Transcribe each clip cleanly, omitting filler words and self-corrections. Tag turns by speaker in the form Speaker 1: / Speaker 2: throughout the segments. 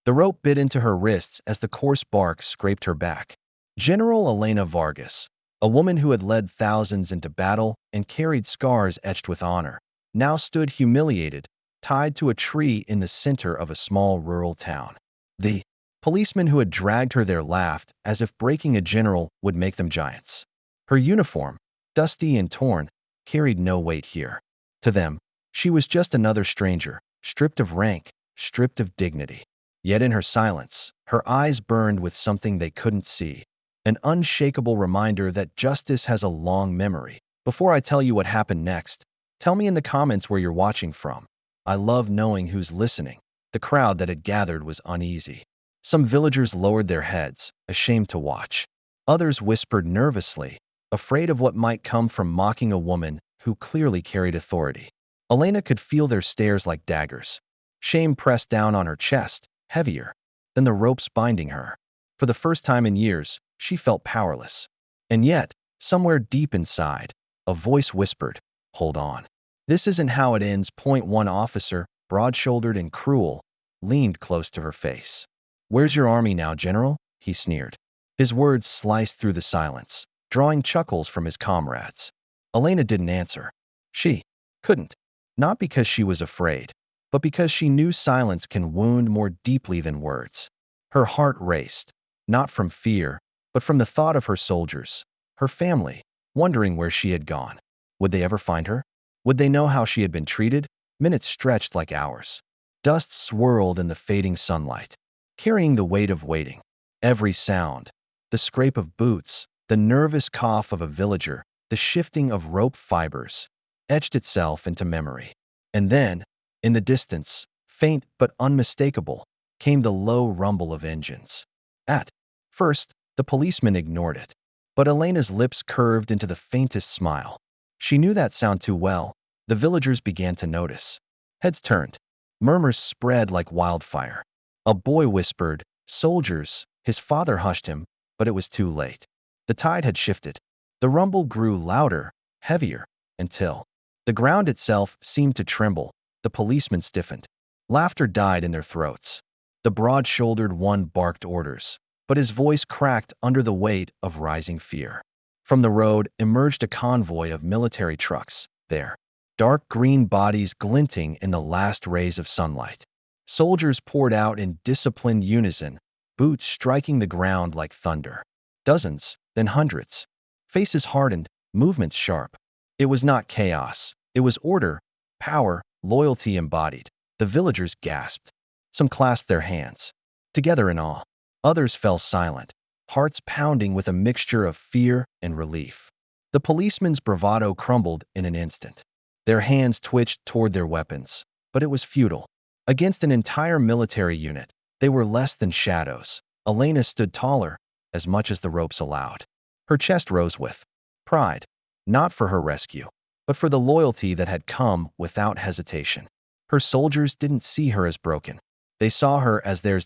Speaker 1: The rope bit into her wrists as the coarse bark scraped her back. General Elena Vargas, a woman who had led thousands into battle and carried scars etched with honor, now stood humiliated, tied to a tree in the center of a small rural town. The policeman who had dragged her there laughed as if breaking a general would make them giants. Her uniform, dusty and torn, carried no weight here. To them, she was just another stranger, stripped of rank, stripped of dignity. Yet in her silence, her eyes burned with something they couldn't see, an unshakable reminder that justice has a long memory. Before I tell you what happened next, tell me in the comments where you're watching from. I love knowing who's listening. The crowd that had gathered was uneasy. Some villagers lowered their heads, ashamed to watch. Others whispered nervously, afraid of what might come from mocking a woman who clearly carried authority. Elena could feel their stares like daggers. Shame pressed down on her chest, heavier than the ropes binding her. For the first time in years, she felt powerless. And yet, somewhere deep inside, a voice whispered, "Hold on. This isn't how it ends." One officer, broad-shouldered and cruel, leaned close to her face. "Where's your army now, General?" he sneered. His words sliced through the silence, drawing chuckles from his comrades. Elena didn't answer. She couldn't. Not because she was afraid, but because she knew silence can wound more deeply than words. Her heart raced, not from fear, but from the thought of her soldiers, her family, wondering where she had gone. Would they ever find her? Would they know how she had been treated? Minutes stretched like hours. Dust swirled in the fading sunlight, carrying the weight of waiting. Every sound, the scrape of boots, the nervous cough of a villager, the shifting of rope fibers, etched itself into memory. And then, in the distance, faint but unmistakable, came the low rumble of engines. At first, the policeman ignored it, but Elena's lips curved into the faintest smile. She knew that sound too well. The villagers began to notice. Heads turned. Murmurs spread like wildfire. A boy whispered, "Soldiers." His father hushed him, but it was too late. The tide had shifted. The rumble grew louder, heavier, until the ground itself seemed to tremble. The policemen stiffened. Laughter died in their throats. The broad-shouldered one barked orders, but his voice cracked under the weight of rising fear. From the road emerged a convoy of military trucks, their dark green bodies glinting in the last rays of sunlight. Soldiers poured out in disciplined unison, boots striking the ground like thunder. Dozens, then hundreds. Faces hardened, movements sharp. It was not chaos. It was order, power, loyalty embodied. The villagers gasped. Some clasped their hands, together in awe. Others fell silent, hearts pounding with a mixture of fear and relief. The policemen's bravado crumbled in an instant. Their hands twitched toward their weapons, but it was futile. Against an entire military unit, they were less than shadows. Elena stood taller, as much as the ropes allowed. Her chest rose with pride, not for her rescue, but for the loyalty that had come without hesitation. Her soldiers didn't see her as broken. They saw her as theirs.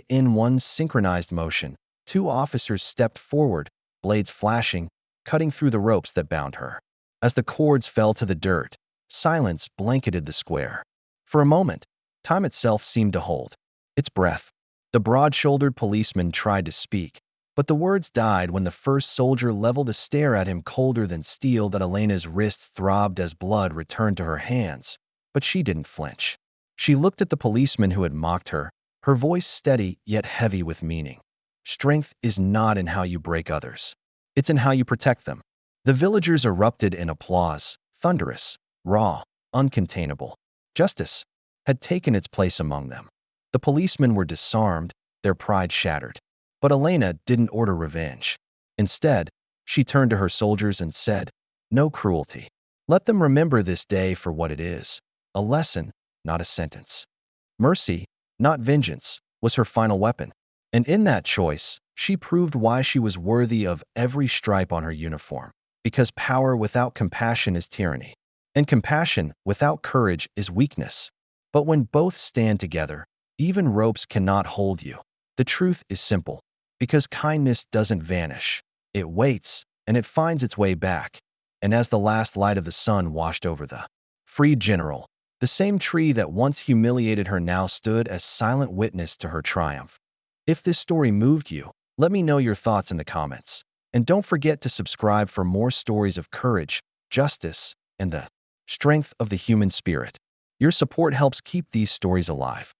Speaker 1: In one synchronized motion, two officers stepped forward, blades flashing, cutting through the ropes that bound her. As the cords fell to the dirt, silence blanketed the square. For a moment, time itself seemed to hold its breath. The broad-shouldered policeman tried to speak, but the words died when the first soldier leveled a stare at him colder than steel. That Elena's wrists throbbed as blood returned to her hands, but she didn't flinch. She looked at the policeman who had mocked her, her voice steady yet heavy with meaning. Strength is not in how you break others. It's in how you protect them. The villagers erupted in applause, thunderous, raw, uncontainable. Justice had taken its place among them. The policemen were disarmed, their pride shattered. But Elena didn't order revenge. Instead, she turned to her soldiers and said, "No cruelty. Let them remember this day for what it is, a lesson, not a sentence." Mercy, not vengeance, was her final weapon. And in that choice, she proved why she was worthy of every stripe on her uniform. Because power without compassion is tyranny, and compassion without courage is weakness. But when both stand together, even ropes cannot hold you. The truth is simple. Because kindness doesn't vanish. It waits, and it finds its way back. And as the last light of the sun washed over the freed general, The same tree that once humiliated her now stood as silent witness to her triumph. If this story moved you, let me know your thoughts in the comments. And don't forget to subscribe for more stories of courage, justice, and the strength of the human spirit. Your support helps keep these stories alive.